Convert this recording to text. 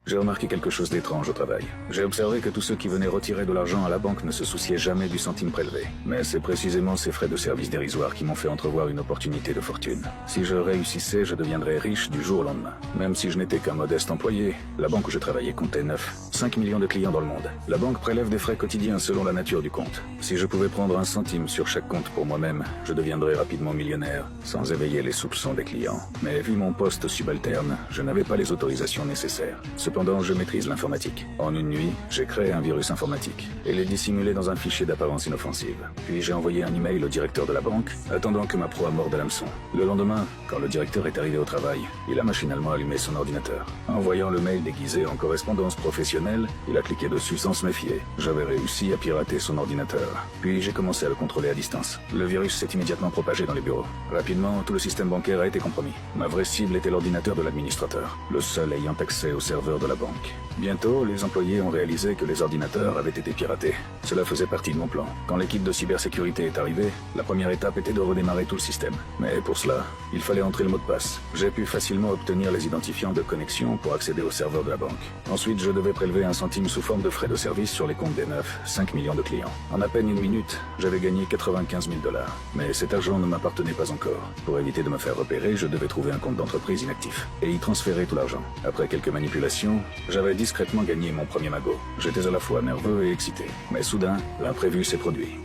j'ai remarqué quelque chose d'étrange au travail. J'ai observé que tous ceux qui venaient retirer de l'argent à la banque ne se souciaient jamais du centime prélevé. Mais c'est précisément ces frais de service dérisoires qui m'ont fait entrevoir une opportunité de fortune. Si je réussissais, je deviendrais riche du jour au lendemain. Même si je n'étais qu'un modeste employé, la banque où je travaillais comptait 5 millions de clients dans le monde. La banque prélève des frais quotidiens selon la nature du compte. Si je pouvais prendre un centime sur chaque compte pour moi-même, je deviendrais rapidement millionnaire, sans éveiller les soupçons des clients. Mais vu mon poste subalterne, je n'avais pas les autorisations nécessaires. Cependant, je maîtrise l'informatique. En une nuit, j'ai créé un virus informatique et l'ai dissimulé dans un fichier d'apparence inoffensive. Puis j'ai envoyé un email au directeur de la banque, attendant que ma proie morde à l'hameçon. Le lendemain, quand le directeur est arrivé au travail, il a machinalement allumé son ordinateur. En voyant le mail déguisé en correspondance professionnelle, il a cliqué dessus sans se méfier. J'avais réussi à pirater son ordinateur. Puis j'ai commencé à le contrôler à distance. Le virus s'est immédiatement propagé dans les bureaux. Rapidement, tout le système bancaire a été compromis. Ma vraie cible était l'ordinateur de l'administrateur, le seul ayant accès au serveur de la banque. Bientôt, les employés ont réalisé que les ordinateurs avaient été piratés. Cela faisait partie de mon plan. Quand l'équipe de cybersécurité est arrivée, la première étape était de redémarrer tout le système. Mais pour cela, il fallait entrer le mot de passe. J'ai pu facilement obtenir les identifiants de connexion pour accéder au serveur de la banque. Ensuite, je devais prélever un centime sous forme de frais de service sur les comptes des 5 millions de clients. En à peine une minute, j'avais gagné 95 000 $. Mais cet argent ne m'appartenait pas encore. Pour éviter de me faire repérer, je devais trouver un compte d'entreprise inactif et y transférer tout l'argent. Après quelques manipulations, j'avais discrètement gagné mon premier magot. J'étais à la fois nerveux et excité. Mais soudain, l'imprévu s'est produit.